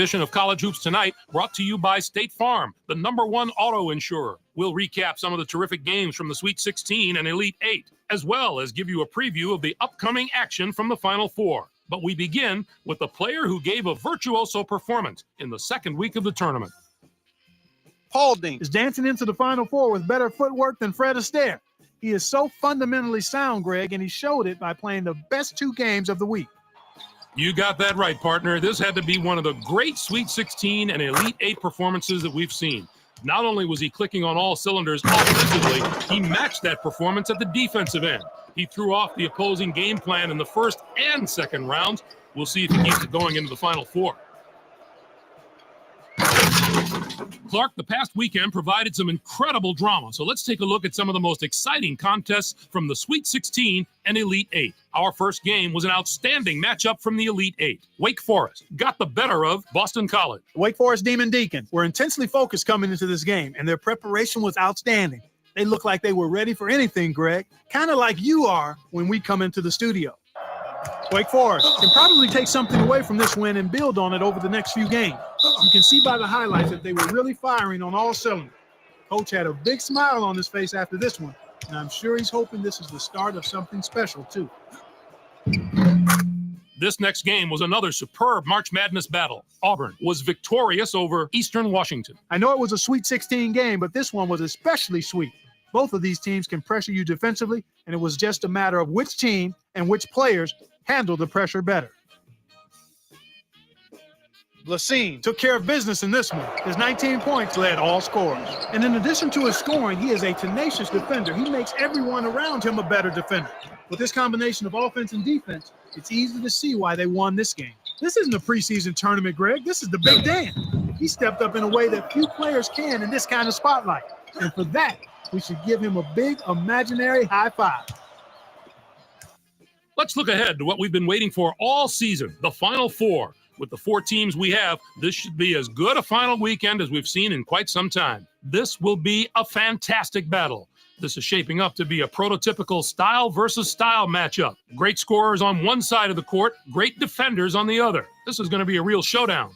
edition of College Hoops Tonight, brought to you by State Farm, the #1 auto insurer. We'll recap some of the terrific games from the Sweet 16 and Elite 8, as well as give you a preview of the upcoming action from the Final Four. But we begin with the player who gave a virtuoso performance in the second week of the tournament. Paulding is dancing into the Final Four with better footwork than Fred Astaire. He is so fundamentally sound, Greg, and he showed it by playing the best 2 games of the week. You got that right, partner. This had to be one of the great Sweet 16 and Elite 8 performances that we've seen. Not only was he clicking on all cylinders offensively, he matched that performance at the defensive end. He threw off the opposing game plan in the first and second rounds. We'll see if he keeps it going into the Final Four. Clark, the past weekend provided some incredible drama, so let's take a look at some of the most exciting contests from the Sweet 16 and Elite 8. Our first game was an outstanding matchup from the Elite 8. Wake Forest got the better of Boston College. Wake Forest Demon Deacons were intensely focused coming into this game, and their preparation was outstanding. They looked like they were ready for anything, Greg, kind of like you are when we come into the studio. Wake Forest can probably take something away from this win and build on it over the next few games. You can see by the highlights that they were really firing on all cylinders. Coach had a big smile on his face after this one, and I'm sure he's hoping this is the start of something special, too. This next game was another superb March Madness battle. Auburn was victorious over Eastern Washington. I know it was a Sweet 16 game, but this one was especially sweet. Both of these teams can pressure you defensively, and it was just a matter of which team and which players handle the pressure better. Lassine took care of business in this one. His 19 points led all scorers. And in addition to his scoring, he is a tenacious defender. He makes everyone around him a better defender. With this combination of offense and defense, it's easy to see why they won this game. This isn't a preseason tournament, Greg. This is the big dance. He stepped up in a way that few players can in this kind of spotlight. And for that, we should give him a big imaginary high five. Let's look ahead to what we've been waiting for all season, the Final Four. With the 4 teams we have, this should be as good a final weekend as we've seen in quite some time. This will be a fantastic battle. This is shaping up to be a prototypical style versus style matchup. Great scorers on one side of the court, great defenders on the other. This is going to be a real showdown.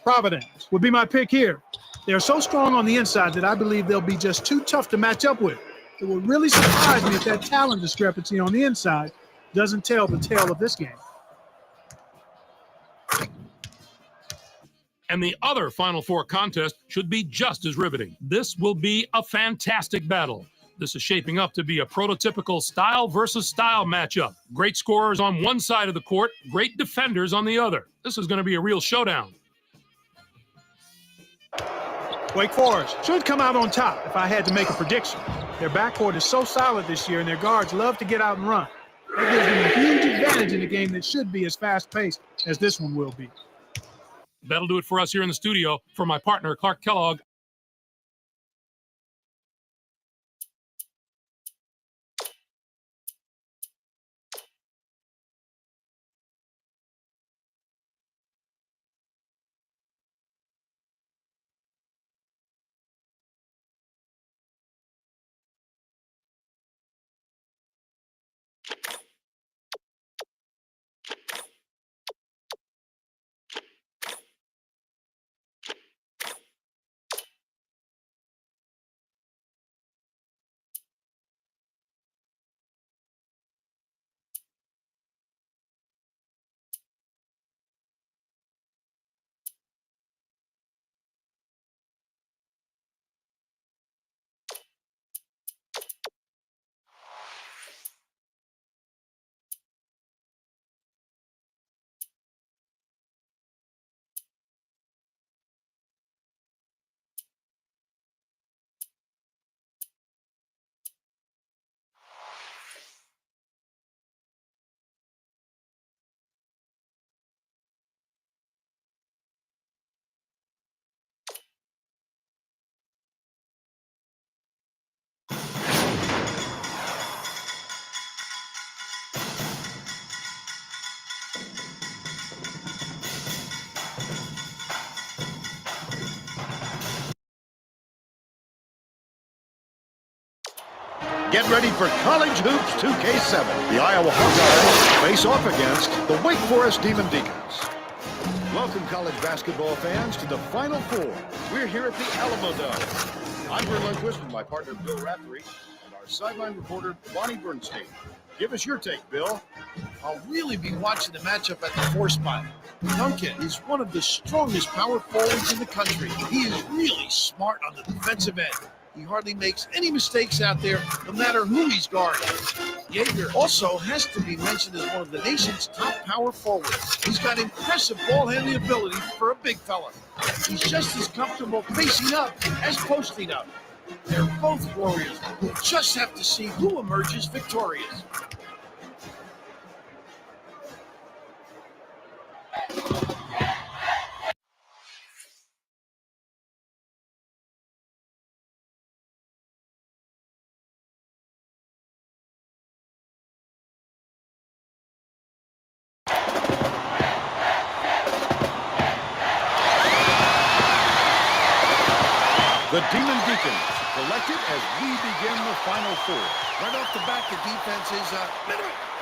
Providence would be my pick here. They're so strong on the inside that I believe they'll be just too tough to match up with. It would really surprise me if that talent discrepancy on the inside doesn't tell the tale of this game. And the other Final Four contest should be just as riveting. This will be a fantastic battle. This is shaping up to be a prototypical style versus style matchup. Great scorers on one side of the court, great defenders on the other. This is going to be a real showdown. Wake Forest should come out on top if I had to make a prediction. Their backcourt is so solid this year, and their guards love to get out and run. That gives them a huge advantage in a game that should be as fast-paced as this one will be. That'll do it for us here in the studio. For my partner, Clark Kellogg, Get ready for College Hoops 2K7. The Iowa Hawkeyes face off against the Wake Forest Demon Deacons. Welcome, college basketball fans, to the Final Four. We're here at the Alamo Dome. I'm Vern Lundquist with my partner, Bill Raftery, and our sideline reporter, Bonnie Bernstein. Give us your take, Bill. I'll really be watching the matchup at the 4 spot. Duncan is one of the strongest power forwards in the country. He is really smart on the defensive end. He hardly makes any mistakes out there, no matter who he's guarding. Yeager also has to be mentioned as one of the nation's top power forwards. He's got impressive ball handling ability for a big fella. He's just as comfortable facing up as posting up. They're both warriors. We'll just have to see who emerges victorious. The Demon Deacons collected as we begin the Final Four. Right off the bat, the defense is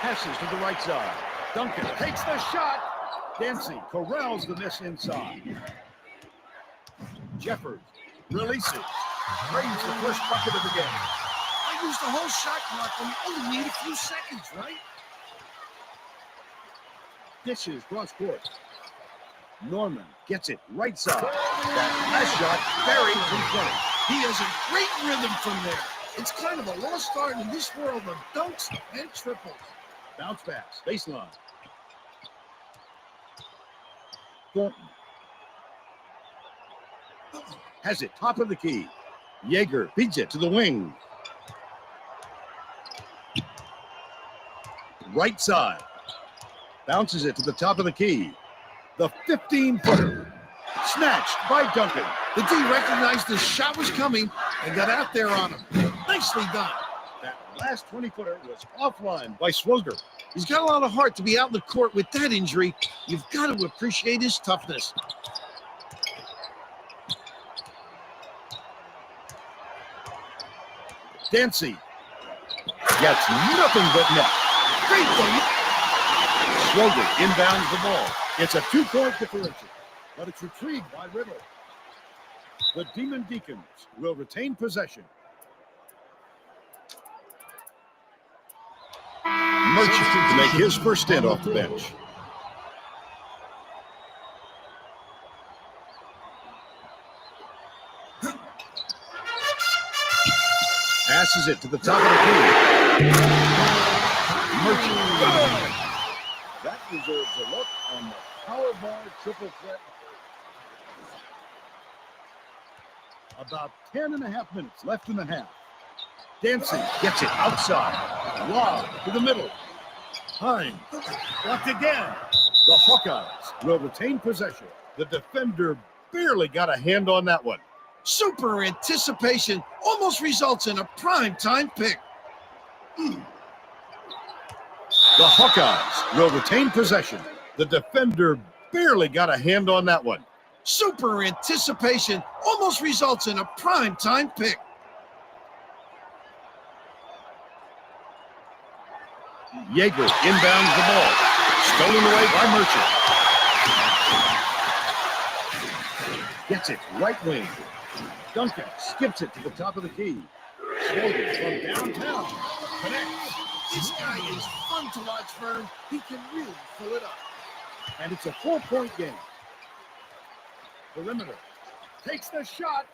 Passes to the right side. Duncan takes the shot. Dancy corrals the miss inside. Jeffers releases. Drains the first bucket of the game. I used the whole shot clock when you only need a few seconds, right? Dishes cross court. Norman gets it right side. That last shot buried in front. He has a great rhythm from there. It's kind of a lost art in this world of dunks and triples. Bounce pass. Baseline. Thornton has it top of the key. Yeager feeds it to the wing. Right side. Bounces it to the top of the key. The 15-footer. Snatched by Duncan. The D recognized the shot was coming and got out there on him. Nicely done. That last 20-footer was offline by Swoger. He's got a lot of heart to be out in the court with that injury. You've got to appreciate his toughness. Dancy gets nothing but net. Great play. Swoger inbounds the ball. It's a 2-point differential, but it's retrieved by Riddle. The Demon Deacons will retain possession. Merchant to make his first stand off the bench. Passes it to the top of the key. Merchant. That deserves a look on the power bar triple threat. About 10.5 minutes left in the half. Dancy gets it outside. Lob to the middle. Hines blocked again. The Hawkeyes will retain possession. The defender barely got a hand on that one. Super anticipation almost results in a primetime pick. The Hawkeyes will retain possession. The defender barely got a hand on that one. Super anticipation almost results in a primetime pick. Yeager inbounds the ball. Stolen away by Merchant. Gets it right wing. Duncan skips it to the top of the key. Swoger from downtown. Connects. This guy is fun to watch, Vern. He can really fill it up. And it's a 4-point game. Perimeter takes the shot.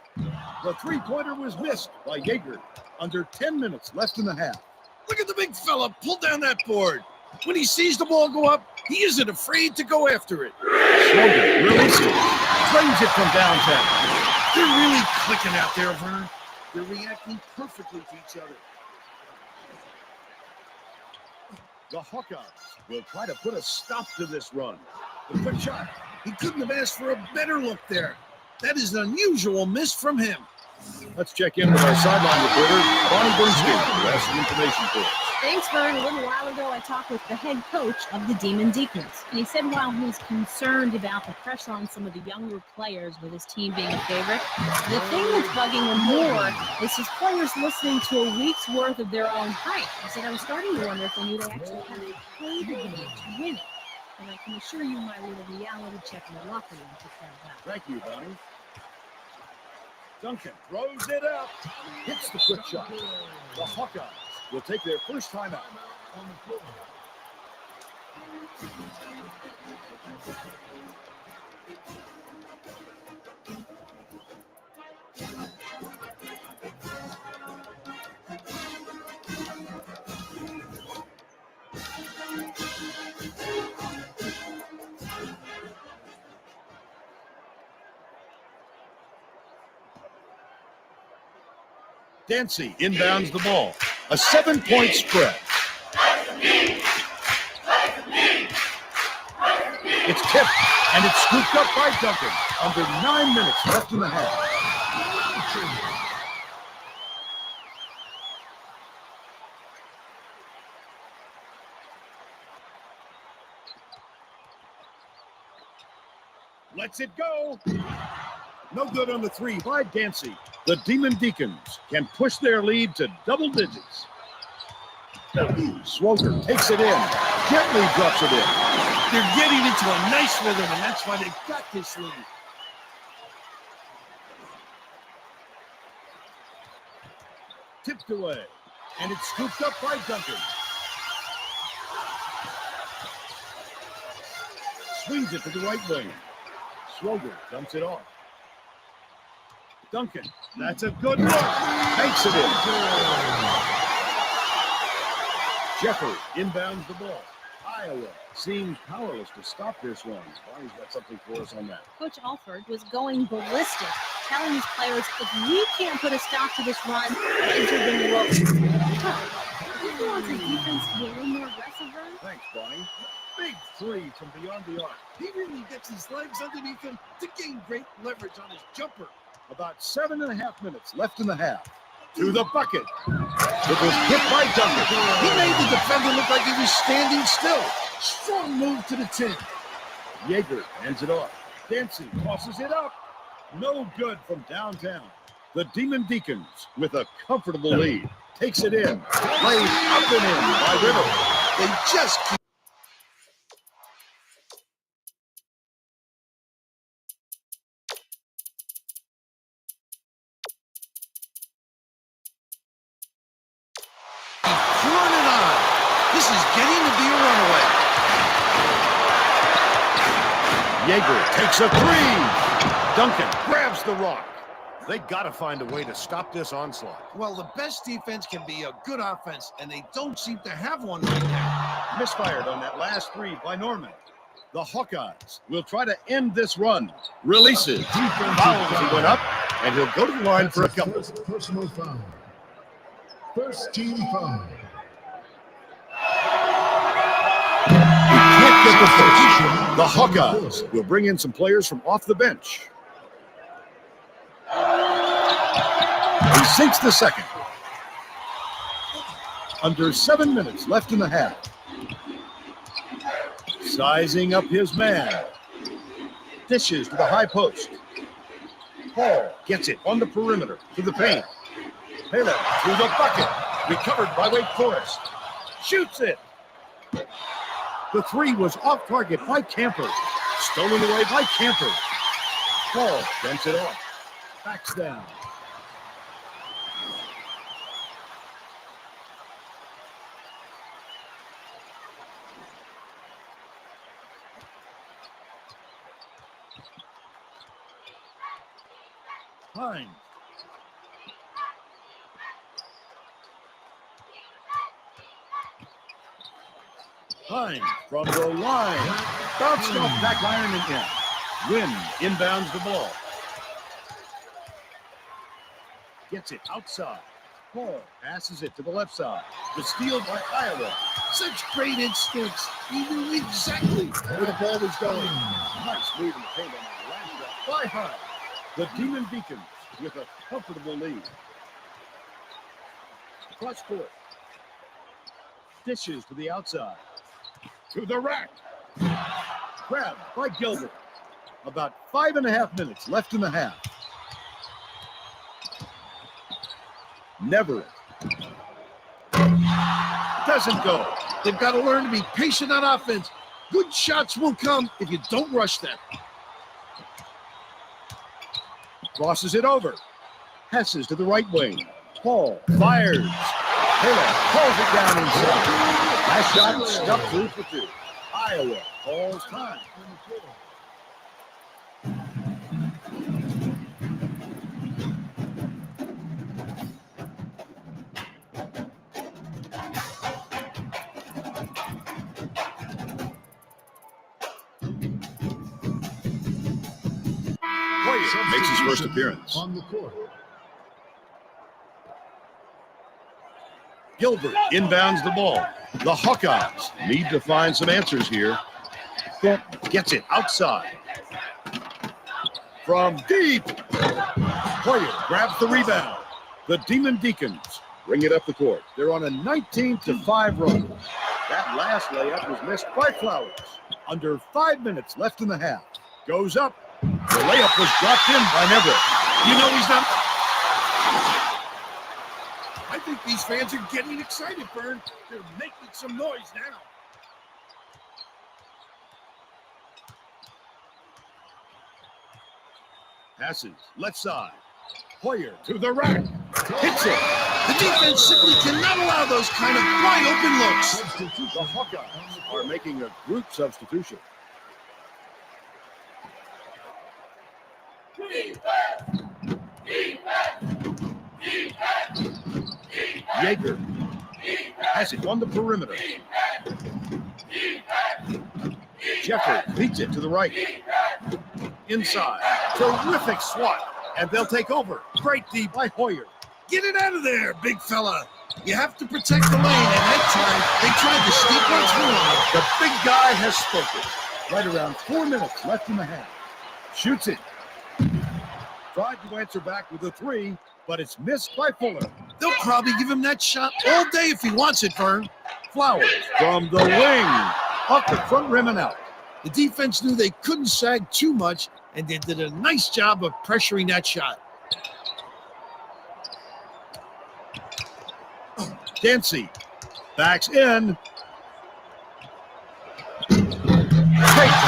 The 3-pointer was missed by Yeager. Under 10 minutes left in the half. Look at the big fella pull down that board. When he sees the ball go up, he isn't afraid to go after it. Swoger releases. Drains it from downtown. They're really clicking out there, Vern. They're reacting perfectly to each other. The Hawkeyes will try to put a stop to this run. The quick shot. He couldn't have asked for a better look there. That is an unusual miss from him. Let's check in with our sideline reporter, Bonnie Bernstein, who has some information for us. Thanks, Vern. A little while ago, I talked with the head coach of the Demon Deacons, and he said while he's concerned about the pressure on some of the younger players with his team being a favorite, the thing that's bugging him more is his players listening to a week's worth of their own hype. He said, I was starting to wonder if they knew they actually had to play the game to win it. And I can assure you my little reality check in the locker room took care of that. Thank you, Bonnie. Duncan throws it up. Hits the quick shot. The Hawkeyes will take their first time out. Dancy inbounds the ball. A 7-point spread. It's tipped, and it's scooped up by Duncan. Under 9 minutes left in the half. Lets it go. No good on the three by Dancy. The Demon Deacons can push their lead to double digits. Swoger takes it in. Gently drops it in. They're getting into a nice rhythm, and that's why they've got this lead. Tipped away. And it's scooped up by Duncan. Swings it to the right wing. Swoger dumps it off. Duncan, that's a good look. Takes it in. Jeffrey inbounds the ball. Iowa seems powerless to stop this one. Bonnie's got something for us on that. Coach Alford was going ballistic, telling his players, if we can't put a stop to this run, things are going to look. He wants the defense to be a little more aggressive, run. Thanks, Bonnie. Big three from beyond the arc. He really gets his legs underneath him to gain great leverage on his jumper. About 7.5 minutes left in the half. To the bucket. It was hit by Duncan. He made the defender look like he was standing still. Strong move to the 10. Yeager hands it off. Dancy tosses it up. No good from downtown. The Demon Deacons, with a comfortable lead, takes it in. Played up and in by Riddle. They just keep running on. This is getting to be a runaway. Yeager takes a three. Duncan grabs the rock. They got to find a way to stop this onslaught. Well, the best defense can be a good offense, and they don't seem to have one right now. Misfired on that last three by Norman. The Hawkeyes will try to end this run. Releases. Fouls. He went up, and he'll go to the line for a couple. Personal foul. First team foul. He can't get the first. The Hawkeyes will bring in some players from off the bench. He sinks the second. Under 7 minutes left in the half. Sizing up his man. Dishes to the high post. Paul gets it on the perimeter to the paint. Taylor through the bucket. Recovered by Wake Forest. Shoots it. The three was off target by Camper. Stolen away by Camper. Paul dumps it off. Backs down. Hines. Hines from the line. Bounced off back iron again. Wynn inbounds the ball. Gets it outside. Paul passes it to the left side. The steal by Iowa. Such great instincts. He knew exactly where the ball was going. Nice move in the paint on that last shot by Hines. The Demon Deacons with a comfortable lead. Cross court. Dishes to the outside. To the rack. Grabbed by Gilbert. About 5.5 minutes left in the half. Never. Doesn't go. They've got to learn to be patient on offense. Good shots will come if you don't rush them. Crosses it over. Passes to the right wing. Paul fires. Taylor pulls it down inside. Last shot stuck through for 2. Iowa calls time. Hoyer makes his first appearance. On the court. Gilbert inbounds the ball. The Hawkeyes need to find some answers here. Gets it outside. From deep. Hoyer grabs the rebound. The Demon Deacons bring it up the court. They're on a 19-5 run. That last layup was missed by Flowers. Under 5 minutes left in the half. Goes up. The layup was dropped in by Everett. You know he's not. I think these fans are getting excited, Vern. They're making some noise now. Passes left side. Hoyer to the rack. Hits it. The defense simply cannot allow those kind of wide open looks. The Hawkeyes are making a group substitution. Yeager has it on the perimeter. Jeffers beats it to the right. Inside. Terrific swat. And they'll take over. Great D by Hoyer. Get it out of there, big fella. You have to protect the lane, and that time they tried to sneak one through on him. The big guy has spoken. Right around 4 minutes left in the half. Shoots it. Tried to answer back with a 3, but it's missed by Fuller. They'll probably give him that shot all day if he wants it, Vern. Flowers from the wing. Off the front rim and out. The defense knew they couldn't sag too much, and they did a nice job of pressuring that shot. Dancy backs in. Great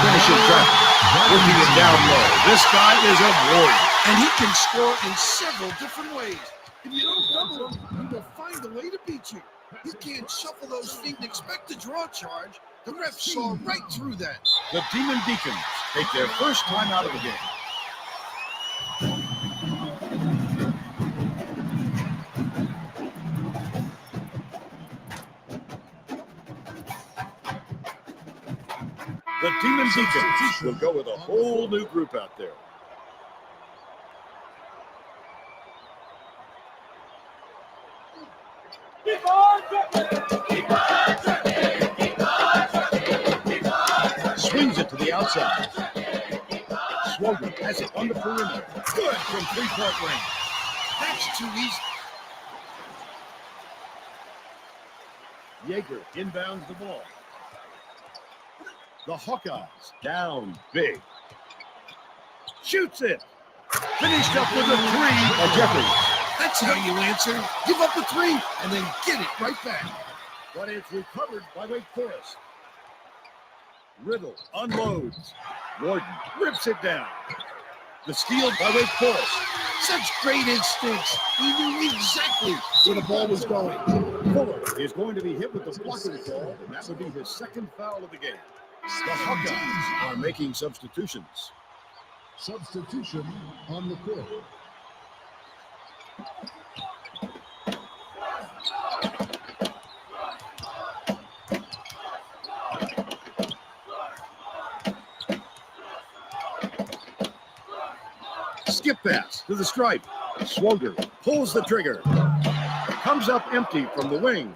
finishing trap. Working it down low. This guy is a warrior. And he can score in several different ways. If you don't double him, he will find a way to beat you. He can't shuffle those feet and expect to draw a charge. The ref saw right through that. The Demon Deacons take their first time out of the game. The Demon Deacons will go with a whole new group out there. Swings it to the outside. Swogan has it on the perimeter. Good from three-point range. That's too easy. Yeager inbounds the ball. The Hawkeyes down big. Shoots it. Finished up with a 3 by Jeffries. That's how you answer. Give up a 3 and then get it right back. But it's recovered by Wake Forest. Riddle unloads. Warden rips it down. The steal by Wake Forest. Such great instincts. He knew exactly where the ball was going. Fuller is going to be hit with the blocking call, and that would be his second foul of the game. The Hawkeyes are making substitutions. Substitution on the court. Skip pass to the stripe. Swoger pulls the trigger. Comes up empty from the wing.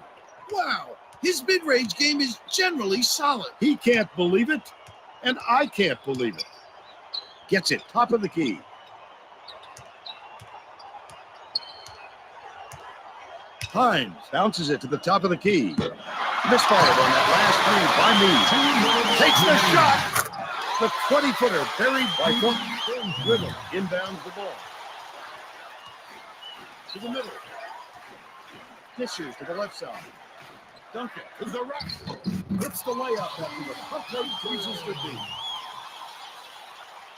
Wow. His mid-range game is generally solid. He can't believe it, and I can't believe it. Gets it top of the key. Hines bounces it to the top of the key. Misfired on that last 3 by me. Takes the shot. The 20-footer buried by Thornton. Riddle inbounds the ball. To the middle. Dishes to the left side. Duncan to the rack. Hits the layup after the puck rate freezes the D.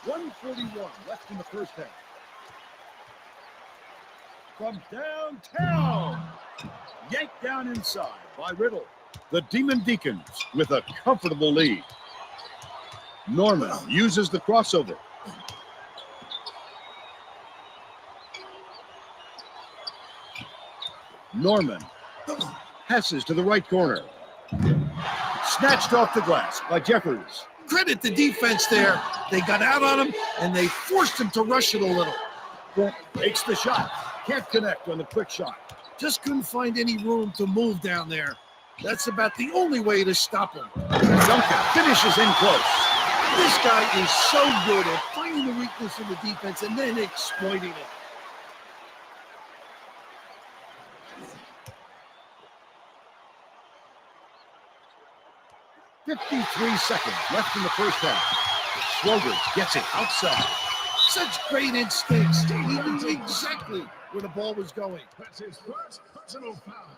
1:41 left in the first half. From downtown, yanked down inside by Riddle. The Demon Deacons with a comfortable lead. Norman uses the crossover. Norman passes to the right corner. Snatched off the glass by Jeffers. Credit the defense there. They got out on him, and they forced him to rush it a little. Takes the shot. Can't connect on the quick shot. Just couldn't find any room to move down there. That's about the only way to stop him. Duncan finishes in close. This guy is so good at finding the weakness in the defense and then exploiting it. .53 seconds left in the first half. Schroeder gets it outside. Such great instincts. He knew exactly where the ball was going. That's his first personal foul.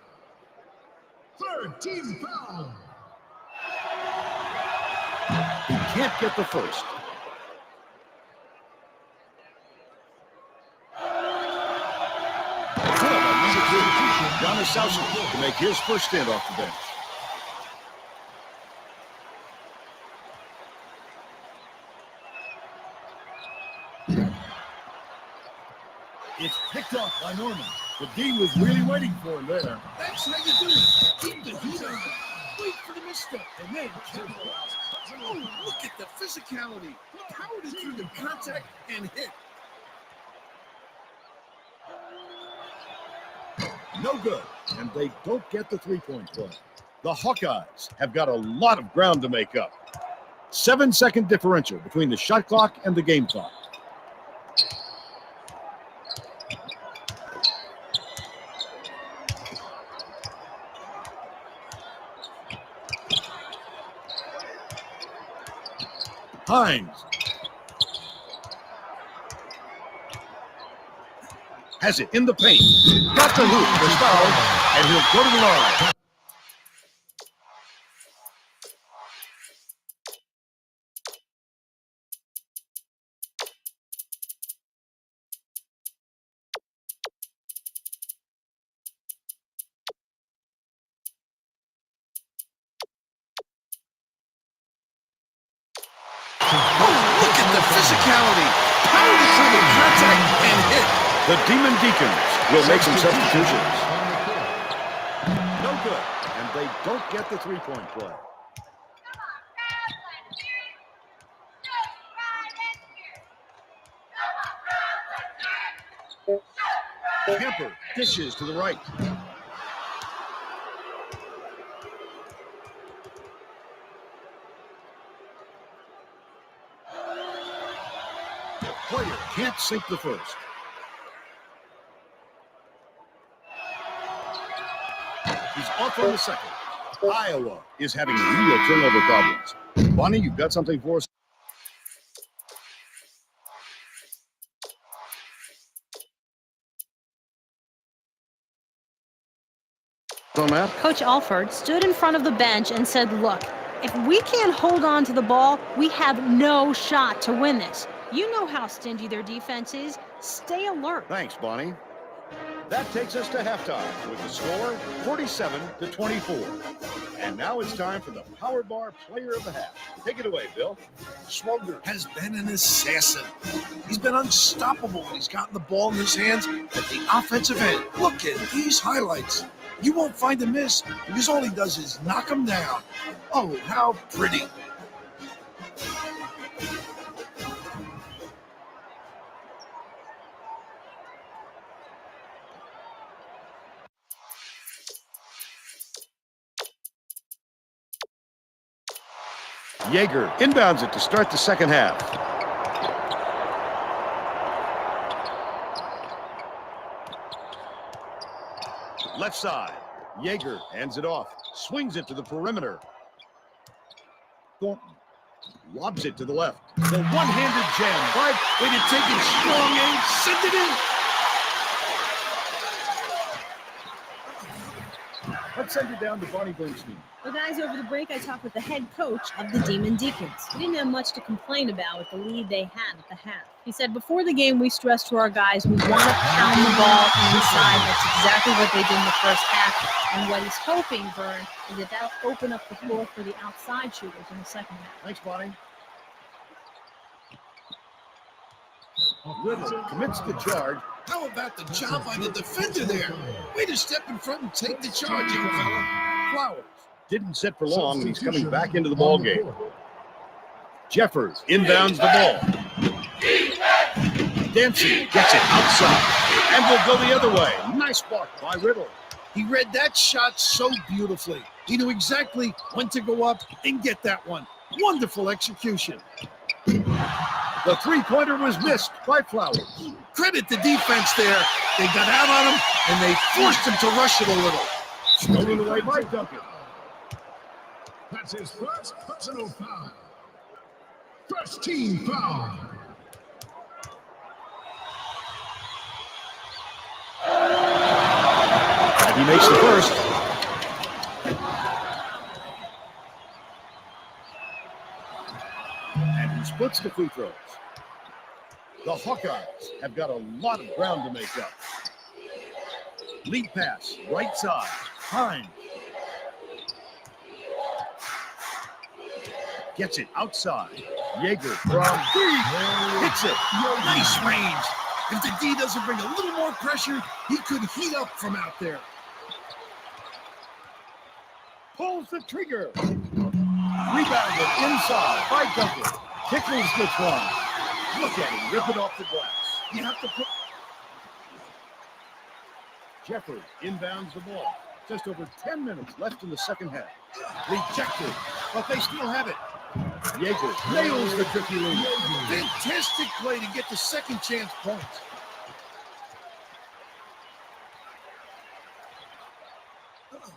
Third team foul. He can't get the first. Giannis Sousa to make his first stand off the bench. It's picked off by Norman. The D was really waiting for him there. That's how you do it. Keep the heat on. Wait for the misstep and then kill. Oh, look at the physicality. Powered it through the contact and hit. No good, and they don't get the three-point play. The Hawkeyes have got a lot of ground to make up. 7-second differential between the shot clock and the game clock. Hines has it in the paint. Got the hoop for foul, and he'll go to the line. Look at the physicality. Powered it through the contact and hit. The Demon Deacons will make some substitutions. No good, and they don't get the three-point play. Kemper dishes to the right. Player can't sink the first. He's off on the second. Iowa is having real turnover problems. Bonnie, you've got something for us? On that? Coach Alford stood in front of the bench and said, look, if we can't hold on to the ball, we have no shot to win this. You know how stingy their defense is. Stay alert. Thanks, Bonnie. That takes us to halftime with the score 47-24. And now it's time for the Power Bar Player of the Half. Take it away, Bill. Schroeder has been an assassin. He's been unstoppable when he's gotten the ball in his hands at the offensive end. Look at these highlights. You won't find a miss because all he does is knock them down. Oh, how pretty. Yeager inbounds it to start the second half. Left side. Yeager hands it off. Swings it to the perimeter. Thornton lobs it to the left. The one-handed jam. Right, way to take it strong, eh? Send it in. A Let's send it down to Bonnie Bernstein. Well, guys, over the break, I talked with the head coach of the Demon Deacons. He didn't have much to complain about with the lead they had at the half. He said, before the game, we stressed to our guys, we want to pound the ball inside. That's exactly what they did in the first half. And what he's hoping, Vern, is that that'll open up the floor for the outside shooters in the second half. Thanks, Bonnie. Riddle commits the charge. How about the job by the defender there? Way to step in front and take the charge, young fella. Flowers didn't sit for long, and he's coming back into the ball game. Jeffers inbounds the ball. Dancy gets it outside and will go the other way. Nice block by Riddle. He read that shot so beautifully. He knew exactly when to go up and get that one. Wonderful execution. The three-pointer was missed by Flowers. Credit the defense there. They got out on him, and they forced him to rush it a little. Stolen away by Duncan. That's his first personal foul. First team foul. And he makes the first. And he splits the free throws. The Hawkeyes have got a lot of ground to make up. Lead pass, right side. Hines. Gets it outside. Yeager from three. Hits it. Nice range. If the D doesn't bring a little more pressure, he could heat up from out there. Pulls the trigger. Rebounded inside by Duncan. Tickles the one. Look at him rip it off the glass. You have to put... Jeffers inbounds the ball. Just over 10 minutes left in the second half. Rejected, but they still have it. Yeager nails the tricky lead. Fantastic play to get the second chance points.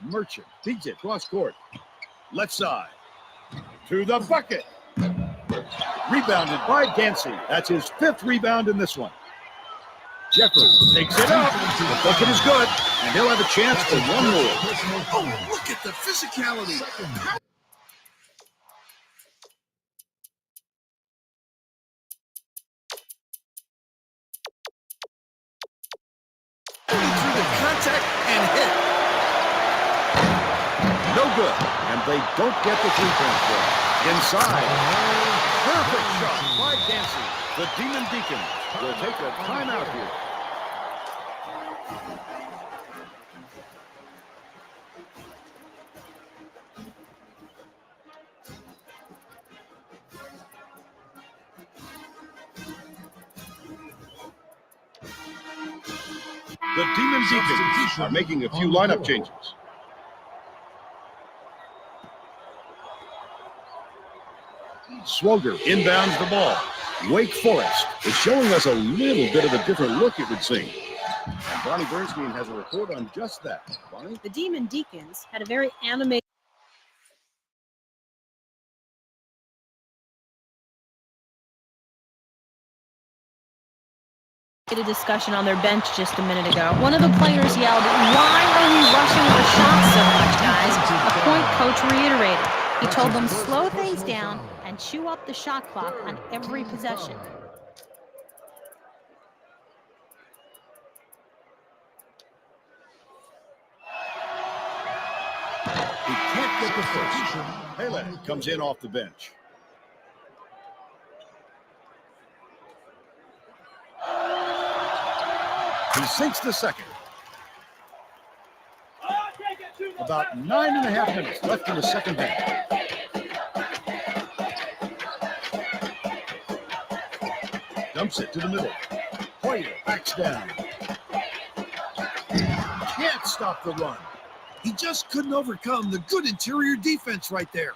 Merchant feeds it cross court. Left side. To the bucket. Rebounded by Dancy. That's his fifth rebound in this one. Jeffers takes it up. The bucket is good, and he'll have a chance for one more. Oh, look at the physicality. Through the contact and hit. No good, and they don't get the three-point play. Inside. Perfect shot by Dancy. The Demon Deacons will take a timeout here. The Demon Deacons are making a few lineup changes. Swoger inbounds the ball. Wake Forest is showing us a little bit of a different look, it would seem. And Bonnie Bernstein has a report on just that. Bonnie? The Demon Deacons had a very animated discussion on their bench just a minute ago. One of the players yelled, "Why are we rushing our shots so much, guys?" A point coach reiterated. He told them, slow things down and chew up the shot clock on every possession. He can't get the first. Pele comes in off the bench. He sinks the second. About 9.5 minutes left in the second half. Dumps it to the middle. Hoyer backs down. Can't stop the run. He just couldn't overcome the good interior defense right there.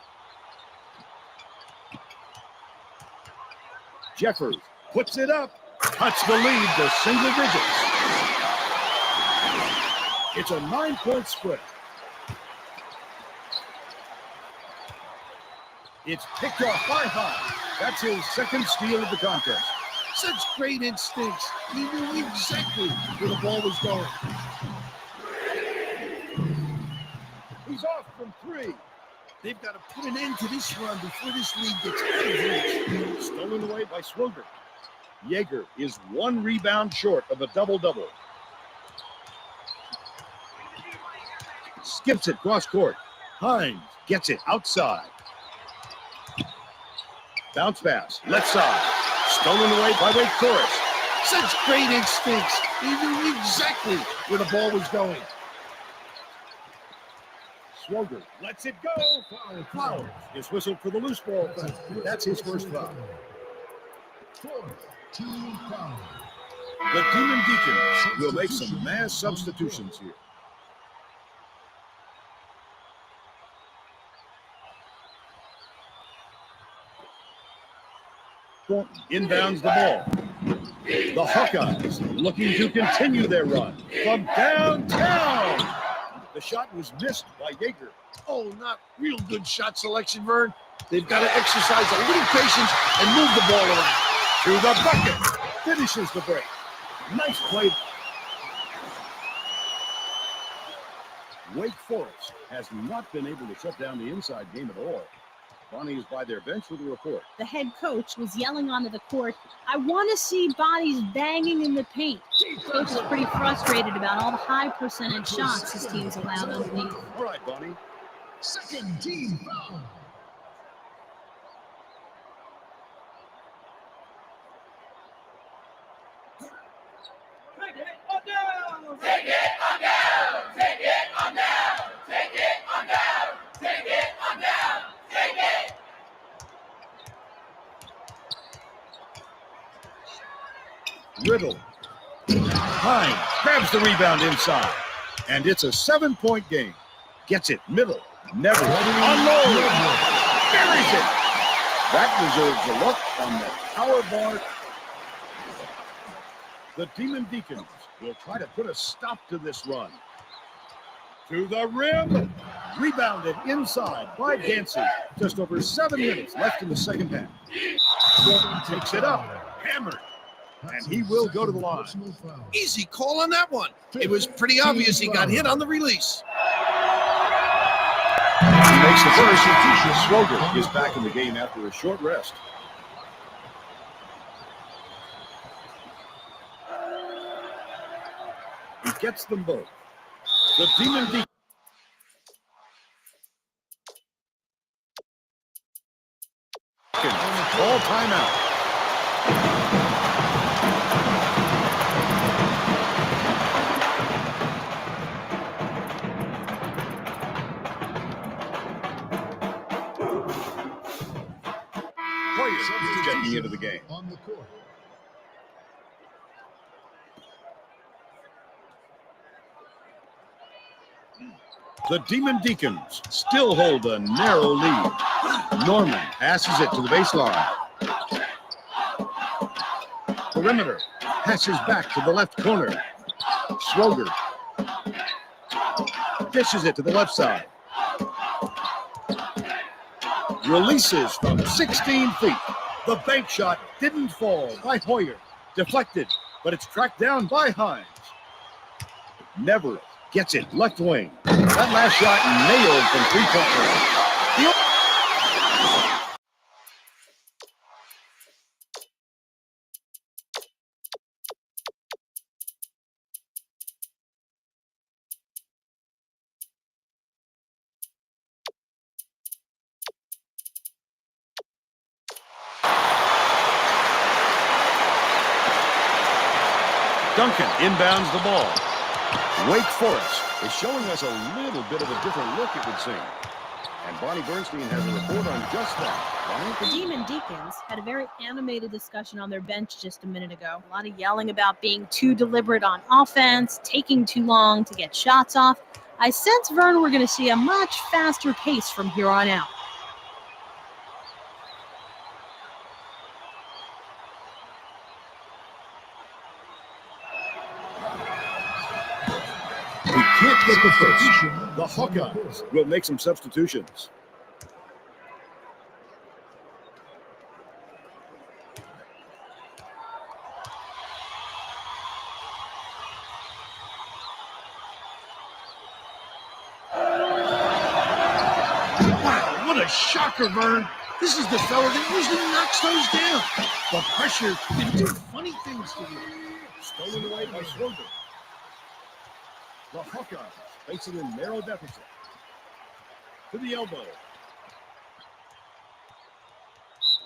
Jeffers puts it up. Cuts the lead to single digits. It's a 9-point split. It's picked off by Hines. That's his second steal of the contest. Such great instincts. He knew exactly where the ball was going. three. They've got to put an end to this run before this lead gets out of reach. Stolen away by Swoger. Yeager is one rebound short of a double-double. Skips it cross court. Hines gets it outside. Bounce pass, left side. Stolen away by Wake Forest. Such great instincts. He knew exactly where the ball was going. Swoger lets it go. Foul is whistled for the loose ball. That's his first foul. Fourth team foul. The Demon Deacons will make some mass substitutions here. Thornton inbounds the ball. The Hawkeyes looking to continue their run from downtown. The shot was missed by Yeager. Oh, not real good shot selection, Vern. They've got to exercise a little patience and move the ball around. To the bucket. Finishes the break. Nice play. Wake Forest has not been able to shut down the inside game at all. Bonnie is by their bench with a report. The head coach was yelling onto the court, "I want to see bodies banging in the paint." Coach is pretty frustrated about all the high percentage shots his team's allowed underneath. All right, Bonnie. Second team foul. Riddle. Hines grabs the rebound inside. And it's a 7-point game. Gets it middle. Never. Unload. Buries it. That deserves a look on the power bar. The Demon Deacons will try to put a stop to this run. To the rim. Rebounded inside by Dancy. Just over 7 minutes left in the second half. Thornton takes it up. Hammered. And he will go to the line. Easy call on that one. It was pretty obvious he got hit on the release. He makes the first. Swoger is back in the game after a short rest. He gets them both. The Demon Deacons. Ball timeout. Hoyer checking into the game. On the court. The Demon Deacons still hold a narrow lead. Norman passes it to the baseline. Perimeter passes back to the left corner. Swoger dishes it to the left side. Releases from 16 feet. The bank shot didn't fall by Hoyer. Deflected, but it's tracked down by Hines. Never gets it left wing. That last shot nailed from three-point range. Duncan inbounds the ball. Wake Forest is showing us a little bit of a different look, it would seem. And Bonnie Bernstein has a report on just that. The Demon Deacons had a very animated discussion on their bench just a minute ago. A lot of yelling about being too deliberate on offense, taking too long to get shots off. I sense, Vern, we're going to see a much faster pace from here on out. We can't get the first. The Hawkeyes will make some substitutions. a shocker, Vern. This is the fella that usually knocks those down. The pressure can do funny things to you. Stolen away by Schwarber. The Hawkeyes facing a narrow deficit. To the elbow.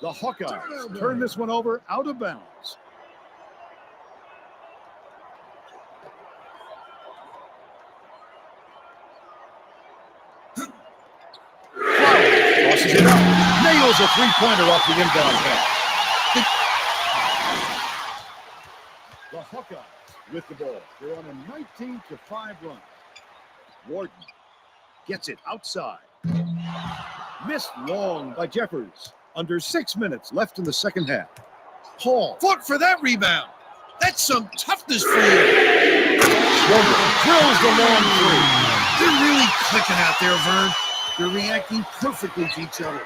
The Hawkeyes turn this one over out of bounds. Tosses it up. Nails a three-pointer off the inbound pass. The Hawkeyes with the ball. They're on a 19-5 run. Warden gets it outside. Missed long by Jeffers. Under 6 minutes left in the second half. Hall Fought for that rebound. That's some toughness for you. drills the long three. They're really clicking out there, Vern. They're reacting perfectly to each other.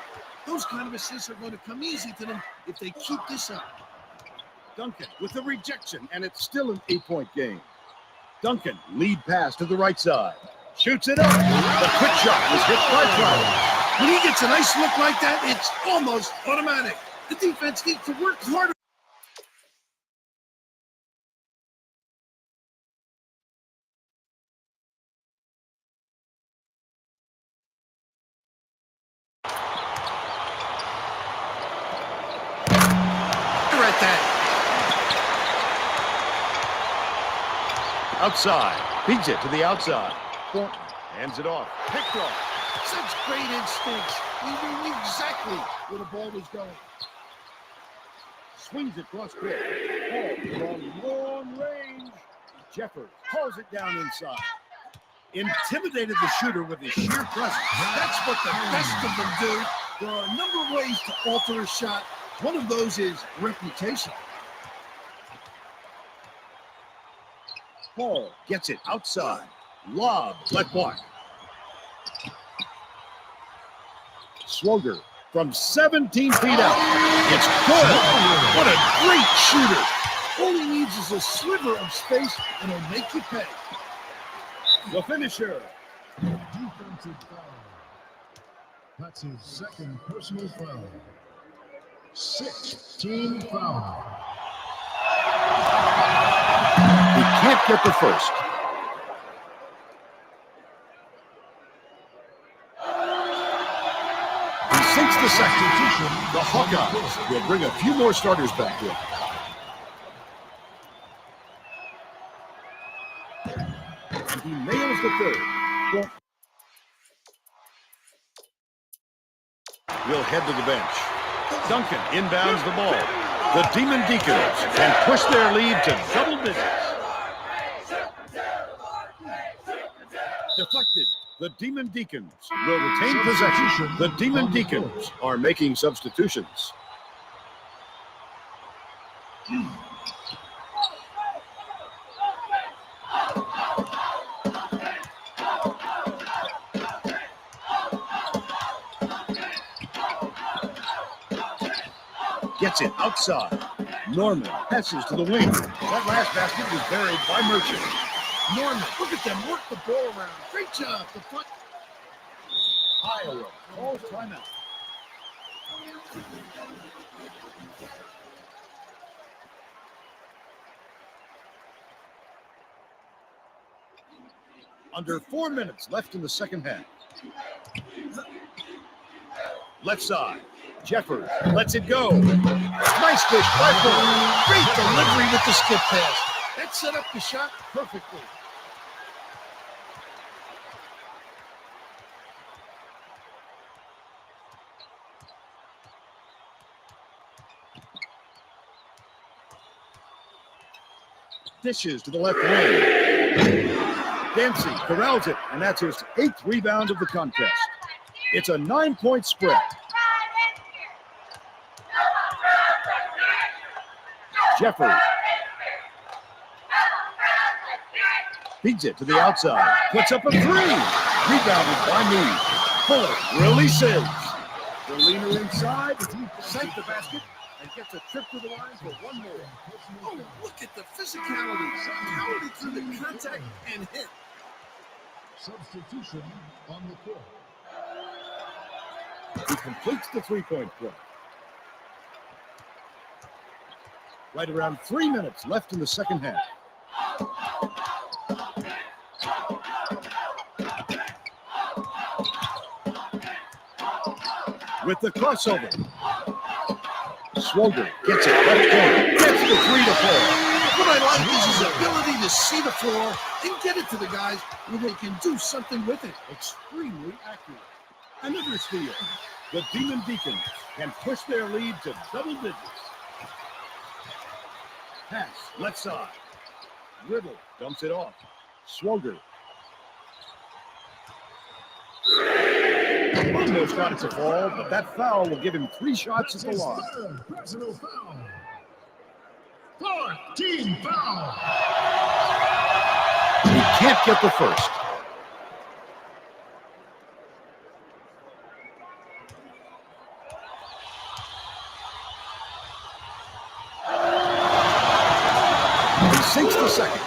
Those kind of assists are going to come easy to them if they keep this up. Duncan with the rejection, and it's still an 8-point game. Duncan, lead pass to the right side. Shoots it up. The quick shot was hit by Pryor. When he gets a nice look like that, it's almost automatic. The defense needs to work harder. At that. Outside. Feeds it to the outside. Thornton hands it off. Picked off. Such great instincts. He knew exactly where the ball was going. Swings it cross court. Ball from long range. Jeffers pulls it down inside. Intimidated the shooter with his sheer presence. That's what the best of them do. There are a number of ways to alter a shot. One of those is reputation. Hall gets it outside. Lob let walk. Swoger from 17 feet out. It's good. What a great shooter. All he needs is a sliver of space and he'll make you pay. The finisher. Defensive foul. That's his second personal foul. 6-team foul. He can't get the first. He sinks the second. The Hawkeyes will bring a few more starters back in. And he nails the third. We'll head to the bench. Duncan inbounds the ball. The Demon Deacons can push their lead to double digits. Deflected. The Demon Deacons will retain possession. The Demon Deacons are making substitutions. Gets it outside. Norman passes to the wing. That last basket was buried by Merchant. Norman, look at them work the ball around. Great job. The front. Iowa calls timeout. Under 4 minutes left in the second half. Left side. Jeffers lets it go. Nice fish by Paul. Great delivery with the skip pass. That set up the shot perfectly. Dishes to the left wing. Dempsey corrals it, and that's his 8th rebound of the contest. It's a 9-point spread. Jeffers feeds it to the outside. Puts up a 3. Rebounded by Meade. Fuller releases. The leaner inside. Sank the basket and gets a trip to the line for one more. Oh, look at the physicality. Pounded through the contact and hit. Substitution on the court. He completes the three-point play. Right around 3 minutes left in the second half. With the crossover. Swoger gets it left corner. Gets the 3 to 4. What I like is his ability to see the floor and get it to the guys where they can do something with it. Extremely accurate. Another steal. The Demon Deacons can push their lead to double digits. Pass, left side. Riddle dumps it off. Swoger. Almost got it to fall, but that foul will give him 3 shots at the line. Third personal foul. Fourth team foul. He can't get the first. He sinks the second.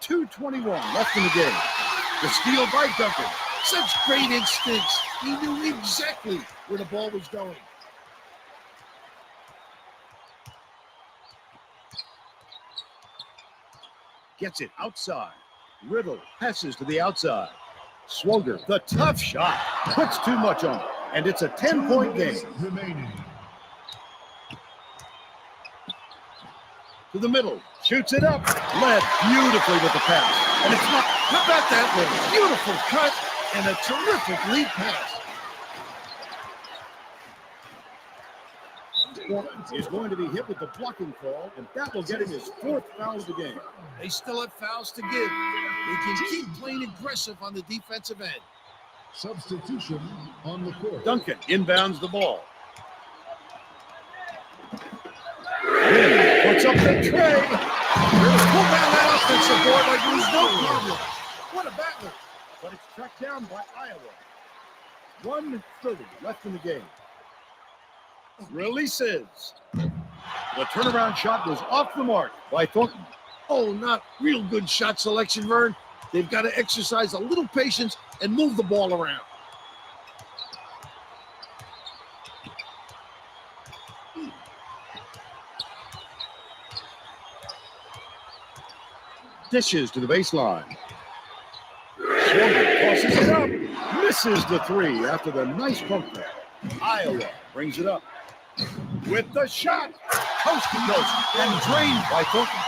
.221 left in the game. The steal by Duncan. Such great instincts. He knew exactly where the ball was going. Gets it outside. Riddle passes to the outside. Swoger, the tough shot, puts too much on it, and it's a 10-point game. Remaining. To the middle, shoots it up, led beautifully with the pass, and it's not. How about that one? Beautiful cut and a terrific lead pass. Is going to be hit with the blocking call, and that will get him his 4th foul of the game. They still have fouls to give. They can keep playing aggressive on the defensive end. Substitution on the court. Duncan inbounds the ball. Wynn puts up the tray. Pull down that offensive board like it was no problem. What a battler. But it's tracked down by Iowa. 1:30 left in the game. Releases. The turnaround shot was off the mark by Thornton. Oh, not real good shot selection, Vern. They've got to exercise a little patience and move the ball around. Dishes to the baseline. Swoger tosses it up. Misses the 3 after the nice pump there. Iowa brings it up. With the shot. Coast to coast and drained by Thornton.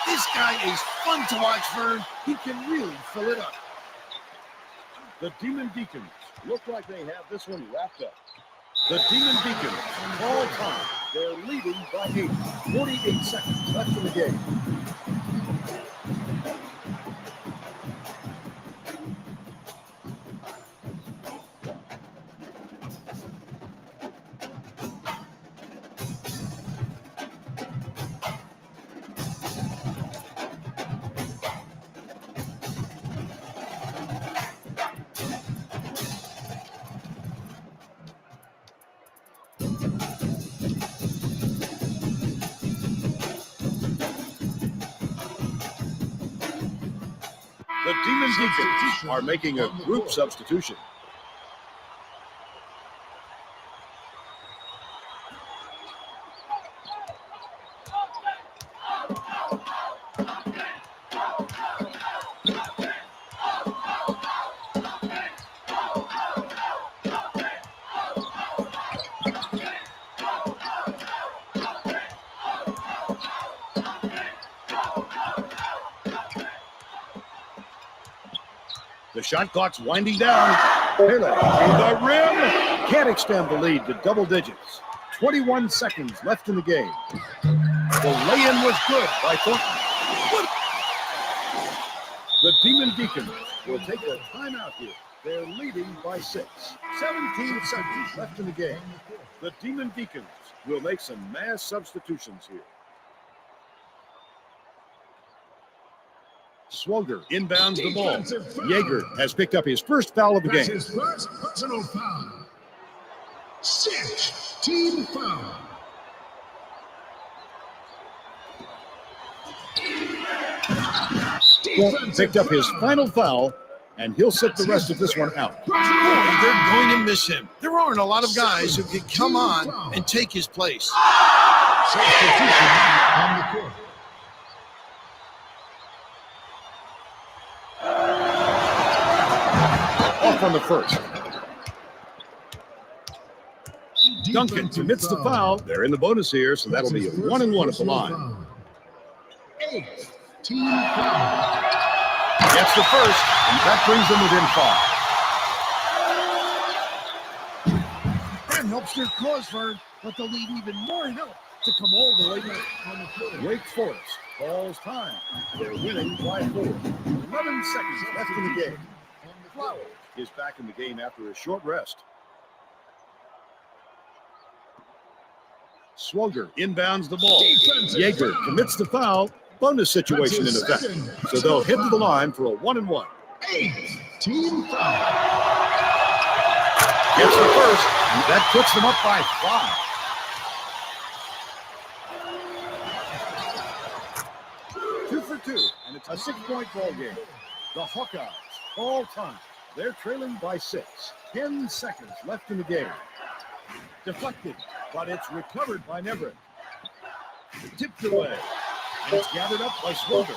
This guy is fun to watch, Vern. He can really fill it up. The Demon Deacons look like they have this one wrapped up. The Demon Deacons, all time, they're leading by 8. 48 seconds left in the game. The Demon Deacons are making a group substitution. The shot clock's winding down. Pele to the rim. Can't extend the lead to double digits. 21 seconds left in the game. The lay-in was good by Thornton. The Demon Deacons will take a timeout here. They're leading by 6. 17 seconds left in the game. The Demon Deacons will make some mass substitutions here. Swoger inbounds the ball. Yeager has picked up his first foul of the That's game. his first personal foul. 6th team foul. Squawk picked up his final foul, and he'll sit the rest of this one out. Boy, they're going to miss him. There aren't a lot of guys who can come on and take his place. Substitution on the court. Off on the first. Duncan commits the foul. They're in the bonus here, so that'll be a 1-and-1 at the line. 8th team foul. Gets the first, and that brings them within 5. That helps their cause, Vern, but they'll need even more help to come all the way back on the court. Wake Forest calls time. They're winning by 4. 11 seconds left in the game. Flowers is back in the game after a short rest. Swogger inbounds the ball. Yeager commits the foul. Bonus situation in effect. So they'll head to the line for a 1-and-1. 8th team foul. Gets the first, and that puts them up by 5. 2 for 2, and it's a 6-point ball game. The Hawkeyes all time. They're trailing by 6. 10 seconds left in the game. Deflected, but it's recovered by Neverett. Tipped away, and it's gathered up by Swogger.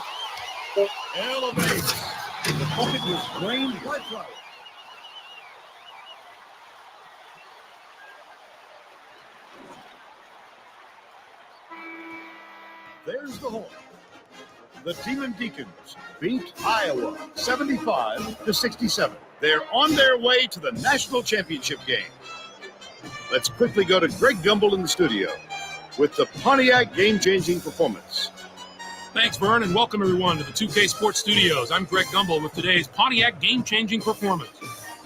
Elevates. The bucket was drained by Flowers. There's the horn. The Demon Deacons beat Iowa 75-67. They're on their way to the national championship game. Let's quickly go to Greg Gumbel in the studio with the Pontiac game-changing performance. Thanks, Vern, and welcome everyone to the 2K Sports Studios. I'm Greg Gumbel with today's Pontiac game-changing performance.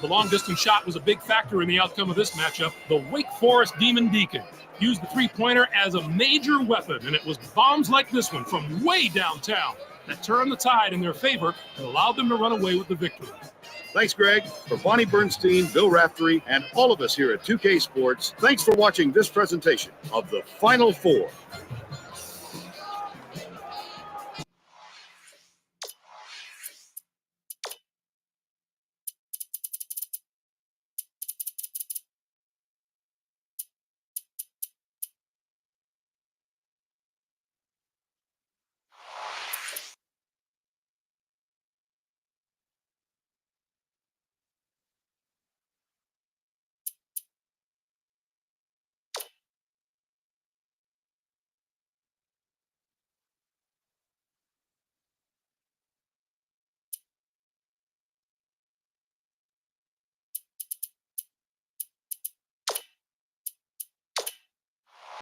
The long-distance shot was a big factor in the outcome of this matchup. The Wake Forest Demon Deacons used the three-pointer as a major weapon, and it was bombs like this one from way downtown that turned the tide in their favor and allowed them to run away with the victory. Thanks, Greg. For Bonnie Bernstein, Bill Raftery, and all of us here at 2K Sports, thanks for watching this presentation of the Final Four.